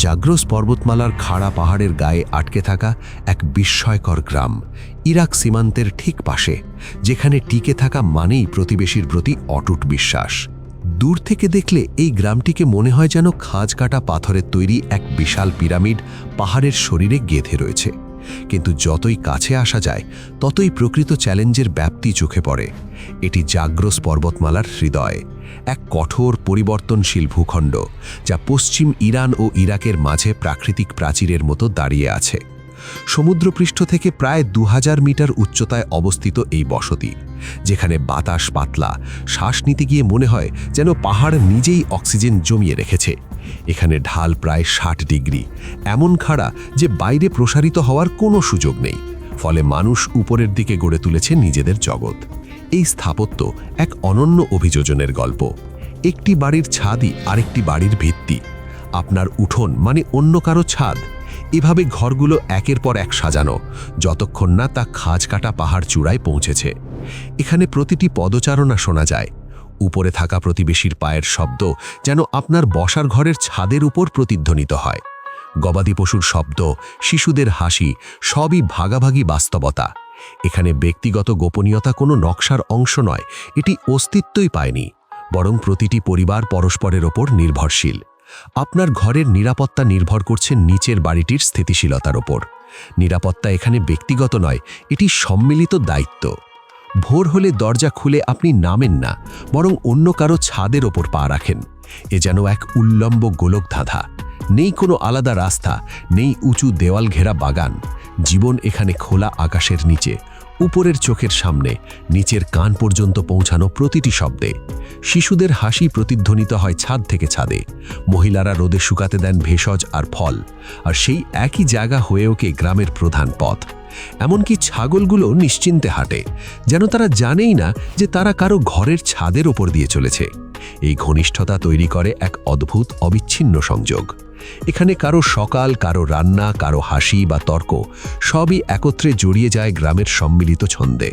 Zagros পর্বতমালার খাড়া পাহাড়ের গায়ে আটকে থাকা এক বিস্ময়কর গ্রাম, ইরাক সীমান্তের ঠিক পাশে, যেখানে টিকে থাকা মানেই প্রতিবেশীর প্রতি অটুট বিশ্বাস। দূর থেকে দেখলে এই গ্রামটিকে মনে হয় যেন খাঁজ কাটা পাথরের তৈরি এক বিশাল পিরামিড পাহাড়ের শরীরে গেঁথে রয়েছে। কিন্তু যতই কাছে আসা যায় ততই প্রকৃত চ্যালেঞ্জের ব্যাপ্তি চোখে পড়ে। এটি জাগ্রস পর্বতমালার হৃদয়, এক কঠোর পরিবর্তনশীল ভূখণ্ড, যা পশ্চিম ইরান ও ইরাকের মাঝে প্রাকৃতিক প্রাচীরের মতো দাঁড়িয়ে আছে। সমুদ্রপৃষ্ঠ থেকে প্রায় 2000 মিটার উচ্চতায় অবস্থিত এই বসতি, যেখানে বাতাস পাতলা, শ্বাস নিতে গিয়ে মনে হয় যেন পাহাড় নিজেই অক্সিজেন জমিয়ে রেখেছে। এখানে ঢাল প্রায় 60 ডিগ্রি, এমন খাড়া যে বাইরে প্রসারিত হওয়ার কোনো সুযোগ নেই। ফলে মানুষ উপরের দিকে গড়ে তুলেছে নিজেদের জগৎ। এই স্থাপত্য এক অনন্য অভিযোজনের গল্প। একটি বাড়ির ছাদই আরেকটি বাড়ির ভিত্তি, আপনার উঠোন মানে অন্য কারো ছাদ। এভাবে ঘরগুলো একের পর এক সাজানো, যতক্ষণ না তা খাঁজ কাটা পাহাড় চূড়ায় পৌঁছেছে। এখানে প্রতিটি পদচারণা শোনা যায়। উপরে থাকা প্রতিবেশীর পায়ের শব্দ যেন আপনার বসার ঘরের ছাদের উপর প্রতিধ্বনিত হয়। গবাদি পশুর শব্দ, শিশুদের হাসি, সবই ভাগাভাগি বাস্তবতা। এখানে ব্যক্তিগত গোপনীয়তা কোনো নকশার অংশ নয়, এটি অস্তিত্বই পায়নি, বরং প্রতিটি পরিবার পরস্পরের ওপর নির্ভরশীল। আপনার ঘরের নিরাপত্তা নির্ভর করছে নিচের বাড়িটির স্থিতিশীলতার ওপর। নিরাপত্তা এখানে ব্যক্তিগত নয়, এটি সম্মিলিত দায়িত্ব। ভোর হলে দরজা খুলে আপনি নামেন না, বরং অন্য কারো ছাদের ওপর পা রাখেন। এ যেন এক উল্লম্ব গোলকধাঁধা। নেই কোনো আলাদা রাস্তা, নেই উঁচু দেওয়াল ঘেরা বাগান। জীবন এখানে খোলা আকাশের নিচে, উপরের চোখের সামনে, নিচের কান পর্যন্ত পৌঁছানো প্রতিটি শব্দে। শিশুদের হাসি প্রতিধ্বনিত হয় ছাদ থেকে ছাদে। মহিলারা রোদে শুকাতে দেন ভেষজ আর ফল, আর সেই একই জায়গা হয়ে ওঠে গ্রামের প্রধান পথ। এমনকি ছাগলগুলো নিশ্চিন্তে হাঁটে, যেন তারা জানেই না যে তারা কারো ঘরের ছাদের ওপর দিয়ে চলেছে। এই ঘনিষ্ঠতা তৈরি করে এক অদ্ভুত অবিচ্ছিন্ন সংযোগ। এখানে কারো সকাল, কারো রান্না, কারো হাসি বা তর্ক সবই একত্রে জড়িয়ে যায় গ্রামের সম্মিলিত ছন্দে।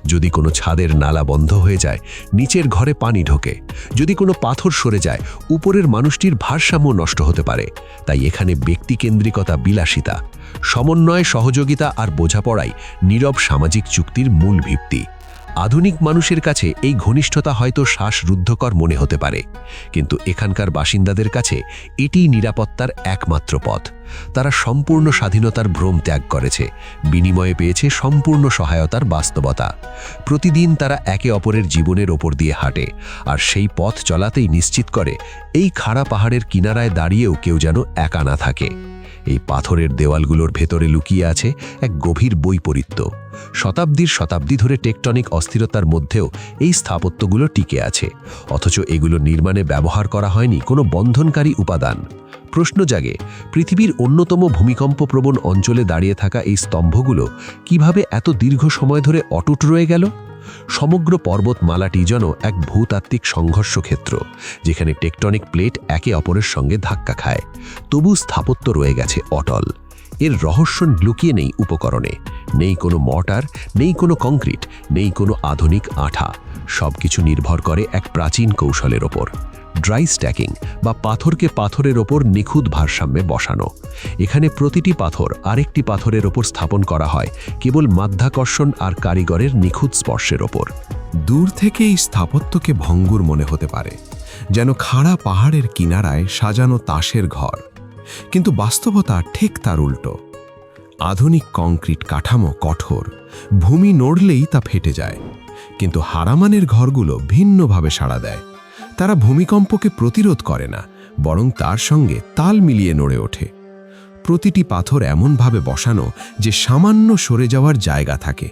যদি কোনো ছাদের নালা বন্ধ হয়ে যায়, নিচের ঘরে পানি ঢোকে। যদি কোনো পাথর সরে যায়, উপরের মানুষটির ভারসাম্য নষ্ট হতে পারে। তাই এখানে ব্যক্তিকেন্দ্রিকতা, বিলাসিতা, সমন্বয়, সহযোগিতা আর বোঝাপড়াই নীরব সামাজিক চুক্তির মূল ভিত্তি। আধুনিক মানুষের কাছে এই ঘনিষ্ঠতা হয়তো শ্বাসরুদ্ধকর মনে হতে পারে, কিন্তু এখানকার বাসিন্দাদের কাছে এটিই নিরাপত্তার একমাত্র পথ। তারা সম্পূর্ণ স্বাধীনতার ভ্রম ত্যাগ করেছে, বিনিময়ে পেয়েছে সম্পূর্ণ সহায়তার বাস্তবতা। প্রতিদিন তারা একে অপরের জীবনের ওপর দিয়ে হাঁটে, আর সেই পথ চলাতেই নিশ্চিত করে এই খাড়া পাহাড়ের কিনারায় দাঁড়িয়েও কেউ যেন একা না থাকে। এই পাথরের দেওয়ালগুলোর ভেতরে লুকিয়ে আছে এক গভীর বৈপরীত্য। শতাব্দী ধরে টেকটনিক অস্থিরতার মধ্যেও এই স্থাপত্যগুলো টিকে আছে, অথচ এগুলো নির্মাণে ব্যবহার করা হয়নি কোনো বন্ধনকারী উপাদান। প্রশ্ন জাগে, পৃথিবীর অন্যতম ভূমিকম্পপ্রবণ অঞ্চলে দাঁড়িয়ে থাকা এই স্তম্ভগুলো কিভাবে এত দীর্ঘ সময় ধরে অটুট রয়ে গেল? সমগ্র পর্বতমালাটি যেন এক ভূতাত্ত্বিক সংঘর্ষ ক্ষেত্র, যেখানে টেকটনিক প্লেট একে অপরের সঙ্গে ধাক্কা খায়, তবু স্থাপত্য রয়ে গেছে অটল। এর রহস্য লুকিয়ে নেই উপকরণে, নেই কোনো মর্টার, নেই কোনো কংক্রিট, নেই কোনো আধুনিক আঠা। সবকিছু নির্ভর করে এক প্রাচীন কৌশলের ওপর, ড্রাই স্ট্যাকিং বা পাথরকে পাথরের ওপর নিখুঁত ভারসাম্যে বসানো। এখানে প্রতিটি পাথর আরেকটি পাথরের ওপর স্থাপন করা হয় কেবল মাধ্যাকর্ষণ আর কারিগরের নিখুঁত স্পর্শের ওপর। দূর থেকে এই স্থাপত্যকে ভঙ্গুর মনে হতে পারে, যেন খাড়া পাহাড়ের কিনারায় সাজানো তাসের ঘর। কিন্তু বাস্তবতা ঠিক তার উল্টো। আধুনিক কংক্রিট কাঠামো কঠোর, ভূমি নড়লেই তা ফেটে যায়। কিন্তু হারামানের ঘরগুলো ভিন্নভাবে সাড়া দেয়। তারা ভূমিকম্পকে প্রতিরোধ করে না, বরং তার সঙ্গে তাল মিলিয়ে নড়ে ওঠে। প্রতিটি পাথর এমনভাবে বসানো যে সামান্য সরে যাওয়ার জায়গা থাকে।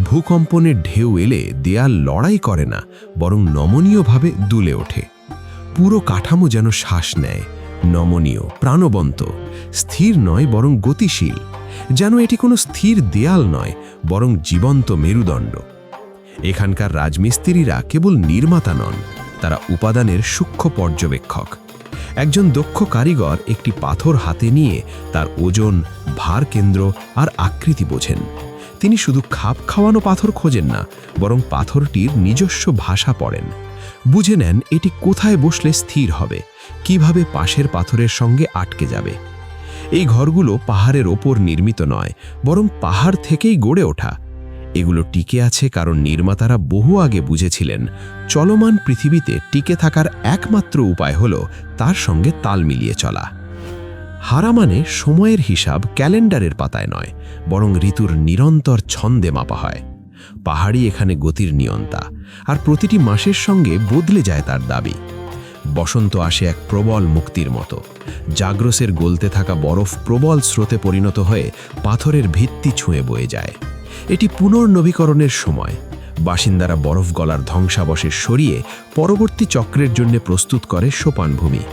ভূকম্পনের ঢেউ এলে দেয়াল লড়াই করে না, বরং নমনীয়ভাবে দুলে ওঠে। পুরো কাঠামো যেন শ্বাস নেয়, নমনীয়, প্রাণবন্ত, স্থির নয় বরং গতিশীল। যেন এটি কোনো স্থির দেয়াল নয়, বরং জীবন্ত মেরুদণ্ড। এখানকার রাজমিস্ত্রিরা কেবল নির্মাতা নন, তারা উপাদানের সূক্ষ্ম পর্যবেক্ষক। একজন দক্ষ কারিগর একটি পাথর হাতে নিয়ে তার ওজন, ভার কেন্দ্র আর আকৃতি বোঝেন। তিনি শুধু খাপ খাওয়ানো পাথর খোঁজেন না, বরং পাথরটির নিজস্ব ভাষা পড়েন। বুঝে নেন এটি কোথায় বসলে স্থির হবে, কিভাবে পাশের পাথরের সঙ্গে আটকে যাবে। এই ঘরগুলো পাহাড়ের ওপর নির্মিত নয়, বরং পাহাড় থেকেই গড়ে ওঠা। এগুলো টিকে আছে কারণ নির্মাতারা বহু আগে বুঝেছিলেন চলমান পৃথিবীতে টিকে থাকার একমাত্র উপায় হল তার সঙ্গে তাল মিলিয়ে চলা। হারা মানে সময়ের হিসাব ক্যালেন্ডারের পাতায় নয়, বরং ঋতুর নিরন্তর ছন্দে মাপা হয়। পাহাড়ি এখানে গতির নিয়ন্তা, আর প্রতিটি মাসের সঙ্গে বদলে যায় তার দাবি। বসন্ত আসে এক প্রবল মুক্তির মতো। জাগ্রসের গলতে থাকা বরফ প্রবল স্রোতে পরিণত হয়ে পাথরের ভিত্তি ছুঁয়ে বয়ে যায়। এটি পুনর্নবীকরণের সময়। বাসিন্দারা বরফ গলার ধ্বংসাবশেষ সরিয়ে পরবর্তী চক্রের জন্য প্রস্তুত করে সোপানভূমি।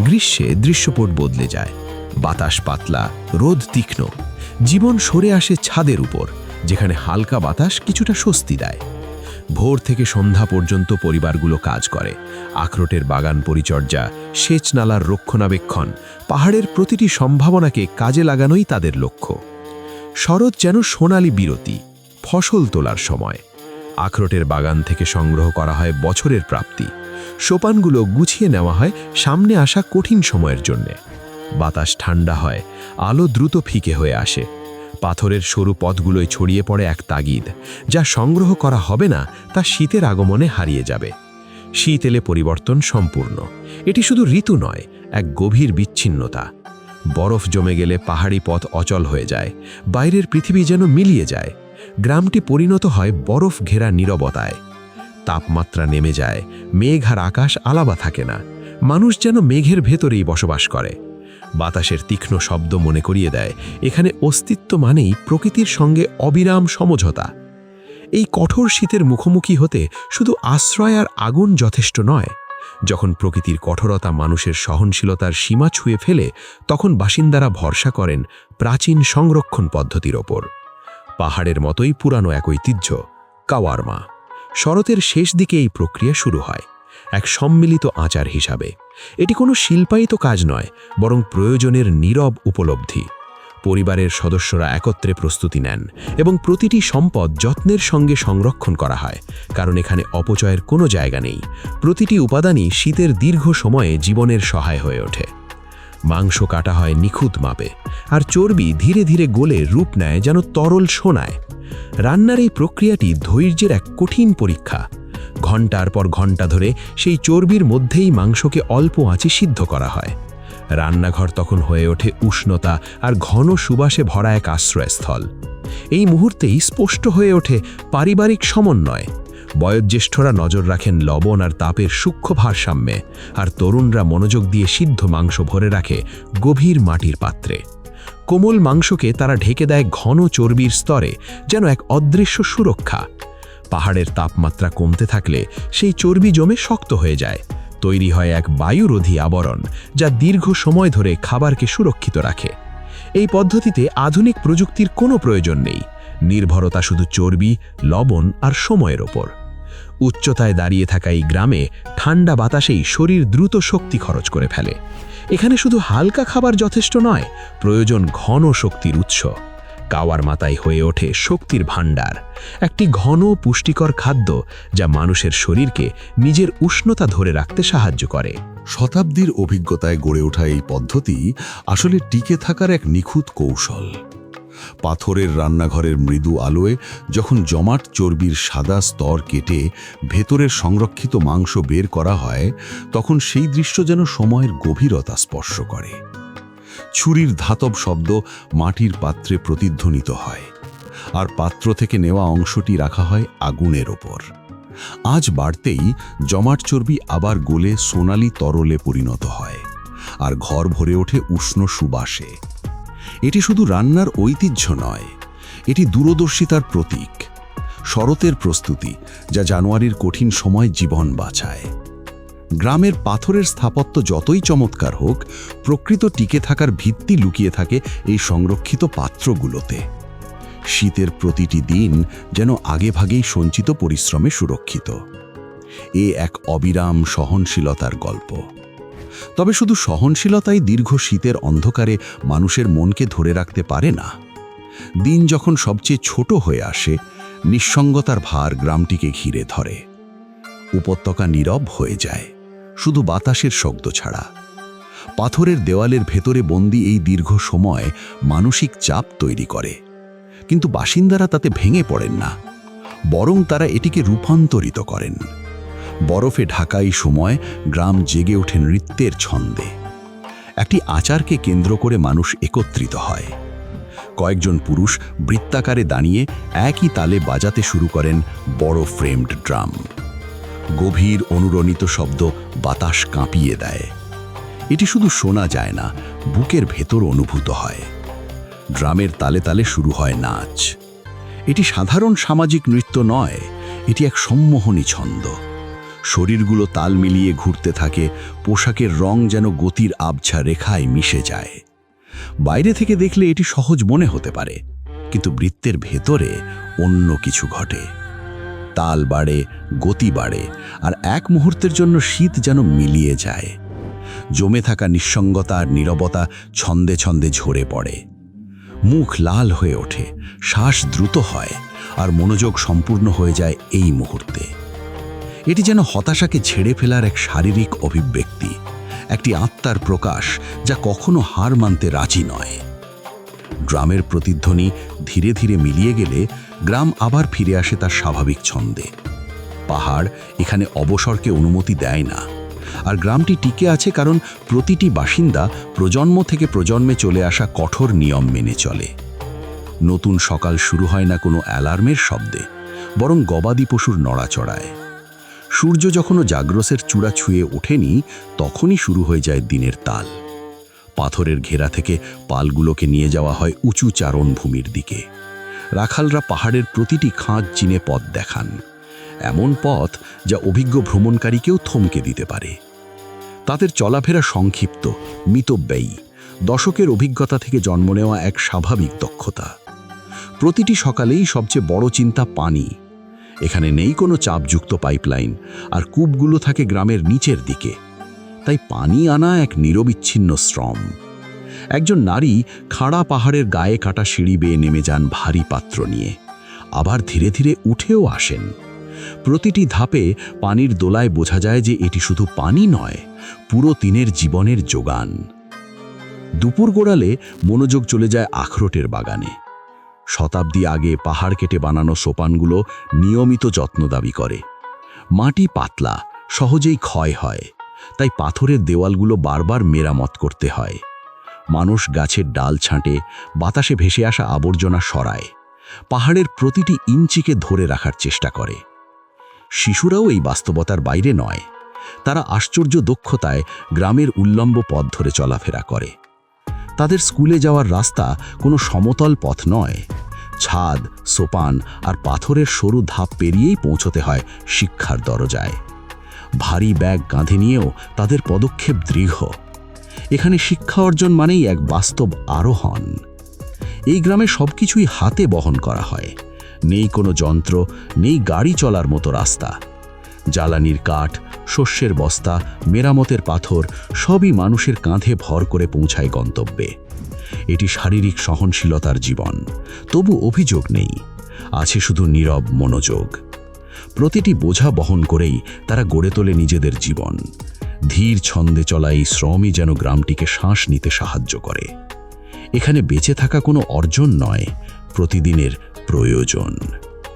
গ্রীষ্মে দৃশ্যপট বদলে যায়। বাতাস পাতলা, রোদ তীক্ষ্ণ। জীবন সরে আসে ছাদের উপর, যেখানে হালকা বাতাস কিছুটা স্বস্তি দেয়। ভোর থেকে সন্ধ্যা পর্যন্ত পরিবারগুলো কাজ করে। আখরোটের বাগান পরিচর্যা, সেচ নালার রক্ষণাবেক্ষণ, পাহাড়ের প্রতিটি সম্ভাবনাকে কাজে লাগানোই তাদের লক্ষ্য। শরৎ যেন সোনালি বিরতি, ফসল তোলার সময়। আখরোটের বাগান থেকে সংগ্রহ করা হয় বছরের প্রাপ্তি। সোপানগুলো গুছিয়ে নেওয়া হয় সামনে আসা কঠিন সময়ের জন্যে। বাতাস ঠান্ডা হয়, আলো দ্রুত ফিকে হয়ে আসে। পাথরের সরু পথগুলোয় ছড়িয়ে পড়ে এক তাগিদ, যা সংগ্রহ করা হবে না তা শীতের আগমনে হারিয়ে যাবে। শীত এলে পরিবর্তন সম্পূর্ণ। এটি শুধু ঋতু নয়, এক গভীর বিচ্ছিন্নতা। বরফ জমে গেলে পাহাড়ি পথ অচল হয়ে যায়, বাইরের পৃথিবী যেন মিলিয়ে যায়। গ্রামটি পরিণত হয় বরফ ঘেরা নীরবতায়। তাপমাত্রা নেমে যায়, মেঘ আর আকাশ আলাদা থাকে না। মানুষ যেন মেঘের ভেতরেই বসবাস করে। বাতাসের তীক্ষ্ণ শব্দ মনে করিয়ে দেয় এখানে অস্তিত্ব মানেই প্রকৃতির সঙ্গে অবিরাম সমঝোতা। এই কঠোর শীতের মুখোমুখি হতে শুধু আশ্রয় আর আগুন যথেষ্ট নয়। যখন প্রকৃতির কঠোরতা মানুষের সহনশীলতার সীমা ছুঁয়ে ফেলে, তখন বাসিন্দারা ভরসা করেন প্রাচীন সংরক্ষণ পদ্ধতির ওপর। পাহাড়ের মতোই পুরানো এক ঐতিহ্য, কাওয়ারমা। শরতের শেষ দিকে এই প্রক্রিয়া শুরু হয়, এক সম্মিলিত আচার হিসাবে। এটি কোনো শিল্পায়িত কাজ নয়, বরং প্রয়োজনের নীরব উপলব্ধি। পরিবারের সদস্যরা একত্রে প্রস্তুতি নেন এবং প্রতিটি সম্পদ যত্নের সঙ্গে সংরক্ষণ করা হয়, কারণ এখানে অপচয়ের কোনো জায়গা নেই। প্রতিটি উপাদানই শীতের দীর্ঘ সময়ে জীবনের সহায় হয়ে ওঠে। মাংস কাটা হয় নিখুঁত মাপে, আর চর্বি ধীরে ধীরে গলে রূপ নেয় যেন তরল সোনায়। রান্নার এই প্রক্রিয়াটি ধৈর্যের এক কঠিন পরীক্ষা। ঘণ্টার পর ঘণ্টা ধরে সেই চর্বির মধ্যেই মাংসকে অল্প আঁচে সিদ্ধ করা হয়। রান্নাঘর তখন হয়ে ওঠে উষ্ণতা আর ঘন সুবাসে ভরা এক আশ্রয়স্থল। এই মুহূর্তেই স্পষ্ট হয়ে ওঠে পারিবারিক সমন্বয়। বয়োজ্যেষ্ঠরা নজর রাখেন লবণ আর তাপের সূক্ষ্ম ভারসাম্যে, আর তরুণরা মনোযোগ দিয়ে সিদ্ধ মাংস ভরে রাখে গভীর মাটির পাত্রে। কোমল মাংসকে তারা ঢেকে দেয় ঘন চর্বির স্তরে, যেন এক অদৃশ্য সুরক্ষা। পাহাড়ের তাপমাত্রা কমতে থাকলে সেই চর্বি জমে শক্ত হয়ে যায়। তৈরি হয় এক বায়ুরোধী আবরণ, যা দীর্ঘ সময় ধরে খাবারকে সুরক্ষিত রাখে। এই পদ্ধতিতে আধুনিক প্রযুক্তির কোনো প্রয়োজন নেই। নির্ভরতা শুধু চর্বি, লবণ আর সময়ের ওপর। উচ্চতায় দাঁড়িয়ে থাকা এই গ্রামে ঠান্ডা বাতাসেই শরীর দ্রুত শক্তি খরচ করে ফেলে। এখানে শুধু হালকা খাবার যথেষ্ট নয়, প্রয়োজন ঘন শক্তির উৎস। কাওয়ার মাথায় হয়ে ওঠে শক্তির ভাণ্ডার, একটি ঘন পুষ্টিকর খাদ্য যা মানুষের শরীরকে নিজের উষ্ণতা ধরে রাখতে সাহায্য করে। শতাব্দীর অভিজ্ঞতায় গড়ে ওঠা এই পদ্ধতি আসলে টিকে থাকার এক নিখুঁত কৌশল। পাথরের রান্নাঘরের মৃদু আলোয় যখন জমাট চর্বির সাদা স্তর কেটে ভেতরের সংরক্ষিত মাংস বের করা হয়, তখন সেই দৃশ্য যেন সময়ের গভীরতা স্পর্শ করে। ছুরির ধাতব শব্দ মাটির পাত্রে প্রতিধ্বনিত হয়, আর পাত্র থেকে নেওয়া অংশটি রাখা হয় আগুনের ওপর। আজ বাড়তেই জমাট চর্বি আবার গলে সোনালি তরলে পরিণত হয়, আর ঘর ভরে ওঠে উষ্ণ সুবাসে। এটি শুধু রান্নার ঐতিহ্য নয়, এটি দূরদর্শিতার প্রতীক, শরতের প্রস্তুতি, যা জানুয়ারির কঠিন সময় জীবন বাঁচায়। গ্রামের পাথরের স্থাপত্য যতই চমৎকার হোক, প্রকৃত টিকে থাকার ভিত্তি লুকিয়ে থাকে এই সংরক্ষিত পাত্রগুলোতে। শীতের প্রতিটি দিন যেন আগেভাগেই সঞ্চিত পরিশ্রমে সুরক্ষিত। এ এক অবিরাম সহনশীলতার গল্প। তবে শুধু সহনশীলতাই দীর্ঘ শীতের অন্ধকারে মানুষের মনকে ধরে রাখতে পারে না। দিন যখন সবচেয়ে ছোট হয়ে আসে, নিঃসঙ্গতার ভার গ্রামটিকে ঘিরে ধরে। উপত্যকা নীরব হয়ে যায়, শুধু বাতাসের শব্দ ছাড়া। পাথরের দেওয়ালের ভেতরে বন্দি এই দীর্ঘ সময় মানসিক চাপ তৈরি করে, কিন্তু বাসিন্দারা তাতে ভেঙে পড়েন না, বরং তারা এটিকে রূপান্তরিত করেন। বরফে ঢাকা এই সময় গ্রাম জেগে ওঠে নৃত্যের ছন্দে। একটি আচারকে কেন্দ্র করে মানুষ একত্রিত হয়। কয়েকজন পুরুষ বৃত্তাকারে দাঁড়িয়ে একই তালে বাজাতে শুরু করেন বড় ফ্রেমড ড্রাম। গভীর অনুরণিত শব্দ বাতাস কাঁপিয়ে দেয়। এটি শুধু শোনা যায় না, বুকের ভেতর অনুভূত হয়। ড্রামের তালে তালে শুরু হয় নাচ। এটি সাধারণ সামাজিক নৃত্য নয়, এটি এক সম্মোহনী ছন্দ। শরীরগুলো তাল মিলিয়ে ঘুরতে থাকে, পোশাকের রং যেন গতির আবছা রেখায় মিশে যায়। বাইরে থেকে দেখলে এটি সহজ মনে হতে পারে, কিন্তু বৃত্তের ভেতরে অন্য কিছু ঘটে। তাল বাড়ে, গতি বাড়ে, আর এক মুহূর্তের জন্য শীত যেন মিলিয়ে যায়। জমে থাকা নিঃসঙ্গতা আর নীরবতা ছন্দে ছন্দে ঝরে পড়ে। মুখ লাল হয়ে ওঠে, শ্বাস দ্রুত হয়, আর মনোযোগ সম্পূর্ণ হয়ে যায় এই মুহূর্তে। এটি যেন হতাশাকে ছেড়ে ফেলার এক শারীরিক অভিব্যক্তি, একটি আত্মার প্রকাশ যা কখনো হার মানতে রাজি নয়। ড্রামের প্রতিধ্বনি ধীরে ধীরে মিলিয়ে গেলে গ্রাম আবার ফিরে আসে তার স্বাভাবিক ছন্দে। পাহাড় এখানে অবসরকে অনুমতি দেয় না, আর গ্রামটি টিকে আছে কারণ প্রতিটি বাসিন্দা প্রজন্ম থেকে প্রজন্মে চলে আসা কঠোর নিয়ম মেনে চলে। নতুন সকাল শুরু হয় না কোনো অ্যালার্মের শব্দে, বরং গবাদি পশুর নড়াচড়ায়। সূর্য যখনও জাগ্রসের চূড়া ছুঁয়ে ওঠেনি, তখনই শুরু হয়ে যায় দিনের তাল। পাথরের ঘেরা থেকে পালগুলোকে নিয়ে যাওয়া হয় উঁচু চারণভূমির দিকে। রাখালরা পাহাড়ের প্রতিটি খাঁজ চিনে পথ দেখান, এমন পথ যা অভিজ্ঞ ভ্রমণকারীকেও থমকে দিতে পারে। তাদের চলাফেরা সংক্ষিপ্ত, মিতব্যয়ী, দশকের অভিজ্ঞতা থেকে জন্ম নেওয়া এক স্বাভাবিক দক্ষতা। প্রতিটি সকালেই সবচেয়ে বড় চিন্তা পানি। এখানে নেই কোনো চাপযুক্ত পাইপলাইন, আর কূপগুলো থাকে গ্রামের নিচের দিকে। তাই পানি আনা এক নিরবিচ্ছিন্ন শ্রম। একজন নারী খাড়া পাহাড়ের গায়ে কাটা সিঁড়ি বেয়ে নেমে যান ভারী পাত্র নিয়ে, আবার ধীরে ধীরে উঠেও আসেন। প্রতিটি ধাপে পানির দোলায় বোঝা যায় যে এটি শুধু পানি নয়, পুরো দিনের জীবনের যোগান। দুপুর গড়ালে মনোযোগ চলে যায় আখরোটের বাগানে। শতাব্দী আগে পাহাড় কেটে বানানো সোপানগুলো নিয়মিত যত্ন দাবি করে। মাটি পাতলা, সহজেই ক্ষয় হয়, তাই পাথরের দেওয়ালগুলো বারবার মেরামত করতে হয়। মানুষ গাছের ডাল ছাঁটে, বাতাসে ভেসে আসা আবর্জনা সরায়, পাহাড়ের প্রতিটি ইঞ্চিকে ধরে রাখার চেষ্টা করে। শিশুরাও এই বাস্তবতার বাইরে নয়। তারা আশ্চর্য দক্ষতায় গ্রামের উল্লম্ব পথ ধরে চলাফেরা করে। তাদের স্কুলে যাওয়ার রাস্তা কোনো সমতল পথ নয়, ছাদ, সোপান আর পাথরের সরু ধাপ পেরিয়েই পৌঁছতে হয় শিক্ষার দরজায়। ভারী ব্যাগ কাঁধে নিয়েও তাদের পদক্ষেপ দৃঢ়। এখানে শিক্ষা অর্জন মানেই এক বাস্তব আরোহণ। এই গ্রামে সবকিছুই হাতে বহন করা হয়। নেই কোনো যন্ত্র, নেই গাড়ি চলার মতো রাস্তা। জ্বালানির কাঠ, শস্যের বস্তা, মেরামতের পাথর সবই মানুষের কাঁধে ভর করে পৌঁছায় গন্তব্যে। এটি শারীরিক সহনশীলতার জীবন, তবু অভিযোগ নেই, আছে শুধু নীরব মনোযোগ। প্রতিটি বোঝা বহন করেই তারা গড়ে তোলে নিজেদের জীবন। ধীর ছন্দে চলা এই শ্রমই যেন গ্রামটিকে শ্বাস নিতে সাহায্য করে। এখানে বেঁচে থাকা কোনো অর্জন নয়, প্রতিদিনের প্রয়োজন।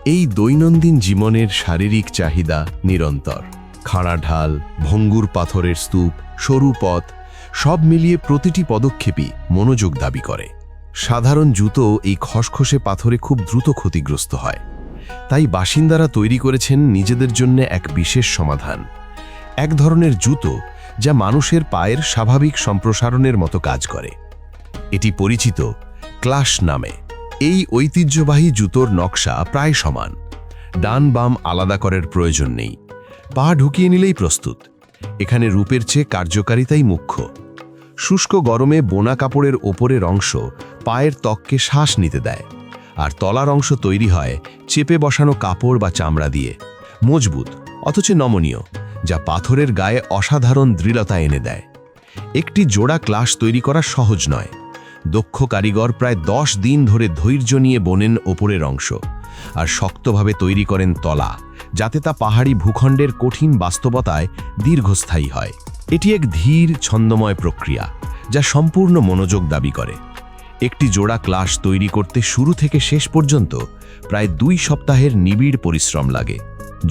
এই দৈনন্দিন জীবনের শারীরিক চাহিদা নিরন্তর। খাড়া ঢাল, ভঙ্গুর পাথরের স্তূপ, সরু পথ, সব মিলিয়ে প্রতিটি পদক্ষেপই মনোযোগ দাবি করে। সাধারণ জুতো এই খসখসে পাথরে খুব দ্রুত ক্ষতিগ্রস্ত হয়। তাই বাসিন্দারা তৈরি করেছেন নিজেদের জন্য এক বিশেষ সমাধান, এক ধরনের জুতো যা মানুষের পায়ের স্বাভাবিক সম্প্রসারণের মতো কাজ করে। এটি পরিচিত ক্লাশ নামে। এই ঐতিহ্যবাহী জুতোর নকশা প্রায় সমান, ডান বাম আলাদা করার প্রয়োজন নেই, পা ঢুকিয়ে নিলেই প্রস্তুত। এখানে রূপের চেয়ে কার্যকারিতাই মুখ্য। শুষ্ক গরমে বোনা কাপড়ের ওপরের অংশ পায়ের ত্বককে শ্বাস নিতে দেয়, আর তলার অংশ তৈরি হয় চেপে বসানো কাপড় বা চামড়া দিয়ে। মজবুত অথচ নমনীয়, যা পাথরের গায়ে অসাধারণ দৃঢ়তা এনে দেয়। একটি জোড়া ক্লাশ তৈরি করা সহজ নয়। দক্ষ কারিগর প্রায় 10 দিন ধরে ধৈর্য নিয়ে বোনেন ওপরের অংশ, আর শক্তভাবে তৈরি করেন তলা, যাতে তা পাহাড়ি ভূখণ্ডের কঠিন বাস্তবতায় দীর্ঘস্থায়ী হয়। এটি এক ধীর ছন্দময় প্রক্রিয়া যা সম্পূর্ণ মনোযোগ দাবি করে। একটি জোড়া ক্লাস তৈরি করতে শুরু থেকে শেষ পর্যন্ত প্রায় 2 সপ্তাহের নিবিড় পরিশ্রম লাগে।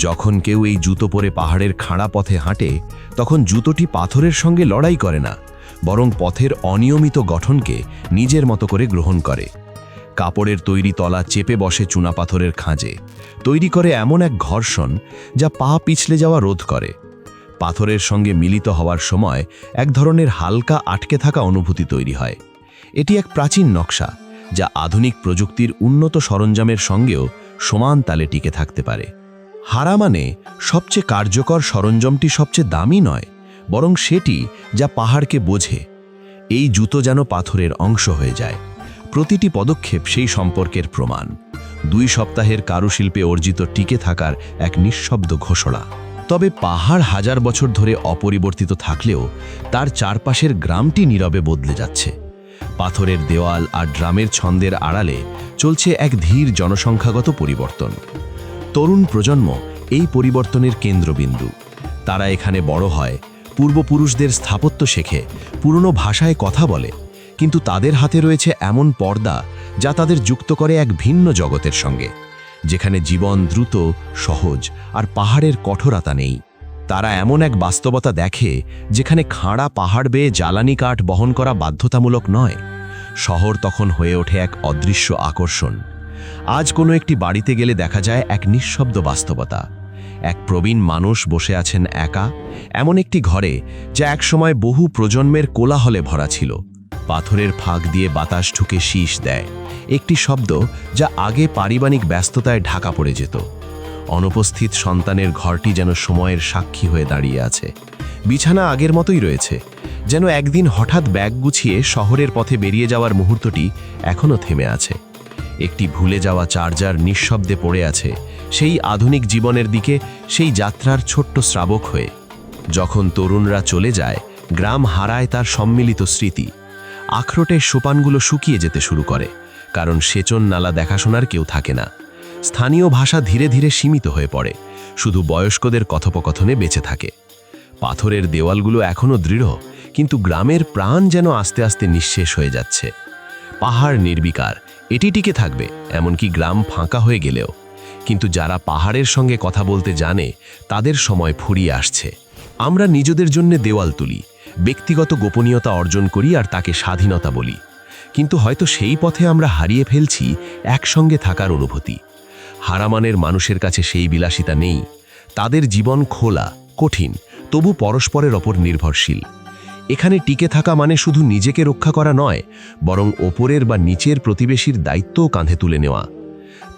যখন কেউ এই জুতো পরে পাহাড়ের খাড়া পথে হাঁটে, তখন জুতোটি পাথরের সঙ্গে লড়াই করে না, বরং পথের অনিয়মিত গঠনকে নিজের মতো করে গ্রহণ করে। কাপড়ের তৈরি তলা চেপে বসে চুনাপাথরের খাঁজে, তৈরি করে এমন এক ঘর্ষণ যা পা পিছলে যাওয়া রোধ করে। পাথরের সঙ্গে মিলিত হওয়ার সময় এক ধরনের হালকা আটকে থাকা অনুভূতি তৈরি হয়। এটি এক প্রাচীন নকশা যা আধুনিক প্রযুক্তির উন্নত সরঞ্জামের সঙ্গেও সমান তালে টিকে থাকতে পারে। হারা মানে সবচেয়ে কার্যকর সরঞ্জামটি সবচেয়ে দামি নয়, বরং সেটি যা পাহাড়কে বোঝে। এই জুতো যেন পাথরের অংশ হয়ে যায়। প্রতিটি পদক্ষেপ সেই সম্পর্কের প্রমাণ। 2 সপ্তাহের কারুশিল্পে অর্জিত টিকে থাকার এক নিঃশব্দ ঘোষণা। তবে পাহাড় হাজার বছর ধরে অপরিবর্তিত থাকলেও তার চারপাশের গ্রামটি নীরবে বদলে যাচ্ছে। পাথরের দেওয়াল আর ড্রামের ছন্দের আড়ালে চলছে এক ধীর জনসংখ্যাগত পরিবর্তন। তরুণ প্রজন্ম এই পরিবর্তনের কেন্দ্রবিন্দু। তারা এখানে বড় হয়, পূর্বপুরুষদের স্থাপত্য শেখে, পুরনো ভাষায় কথা বলে, কিন্তু তাদের হাতে রয়েছে এমন পর্দা যা তাদের যুক্ত করে এক ভিন্ন জগতের সঙ্গে, যেখানে জীবন দ্রুত, সহজ আর পাহাড়ের কঠোরতা নেই। তারা এমন এক বাস্তবতা দেখে যেখানে খাড়া পাহাড় বেয়ে জ্বালানি কাঠ বহন করা বাধ্যতামূলক নয়। শহর তখন হয়ে ওঠে এক অদৃশ্য আকর্ষণ। আজ কোনো একটি বাড়িতে গেলে দেখা যায় এক নিঃশব্দ বাস্তবতা। এক প্রবীণ মানুষ বসে আছেন একা, এমন একটি ঘরে যা একসময় বহু প্রজন্মের কোলাহলে ভরা ছিল। পাথরের ফাঁক দিয়ে বাতাস ঢুকে শীষ দেয়, একটি শব্দ যা আগে পারিবারিক ব্যস্ততায় ঢাকা পড়ে যেত। অনুপস্থিত সন্তানের ঘরটি যেন সময়ের সাক্ষী হয়ে দাঁড়িয়ে আছে। বিছানা আগের মতোই রয়েছে, যেন একদিন হঠাৎ ব্যাগ গুছিয়ে শহরের পথে বেরিয়ে যাওয়ার মুহূর্তটি এখনও থেমে আছে। একটি ভুলে যাওয়া চার্জার নিঃশব্দে পড়ে আছে সেই আধুনিক জীবনের দিকে, সেই যাত্রার ছোট্ট শ্রাবক হয়ে। যখন তরুণরা চলে যায়, গ্রাম হারায় তার সম্মিলিত স্মৃতি। আখরোটের সোপানগুলো শুকিয়ে যেতে শুরু করে, কারণ সেচন নালা দেখাশোনার কেউ থাকে না। স্থানীয় ভাষা ধীরে ধীরে সীমিত হয়ে পড়ে, শুধু বয়স্কদের কথোপকথনে বেঁচে থাকে। পাথরের দেওয়ালগুলো এখনও দৃঢ়, কিন্তু গ্রামের প্রাণ যেন আস্তে আস্তে নিঃশেষ হয়ে যাচ্ছে। পাহাড় নির্বিকার, এটি টিকে থাকবে, এমনকি গ্রাম ফাঁকা হয়ে গেলেও। কিন্তু যারা পাহাড়ের সঙ্গে কথা বলতে জানে, তাদের সময় ফুরিয়ে আসছে। আমরা নিজেদের জন্য দেওয়াল তুলি, ব্যক্তিগত গোপনীয়তা অর্জন করি আর তাকে স্বাধীনতা বলি, কিন্তু হয়তো সেই পথে আমরা হারিয়ে ফেলছি একসঙ্গে থাকার অনুভূতি। হারামানের মানুষের কাছে সেই বিলাসিতা নেই। তাদের জীবন খোলা, কঠিন, তবু পরস্পরের ওপর নির্ভরশীল। এখানে টিকে থাকা মানে শুধু নিজেকে রক্ষা করা নয়, বরং ওপরের বা নিচের প্রতিবেশীর দায়িত্বও কাঁধে তুলে নেওয়া।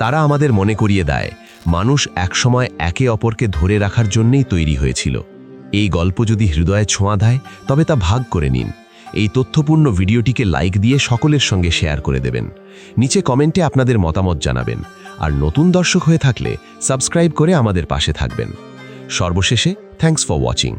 তারা আমাদের মনে করিয়ে দেয়, মানুষ একসময় একে অপরকে ধরে রাখার জন্যই তৈরি হয়েছিল। এই গল্প যদি হৃদয়ে ছোঁয়া দেয়, তবে তা ভাগ করে নিন। এই তথ্যপূর্ণ ভিডিওটিকে লাইক দিয়ে সকলের সঙ্গে শেয়ার করে দেবেন। নিচে কমেন্টে আপনাদের মতামত জানাবেন, আর নতুন দর্শক হয়ে থাকলে সাবস্ক্রাইব করে আমাদের পাশে থাকবেন। সর্বশেষে, থ্যাঙ্কস ফর ওয়াচিং।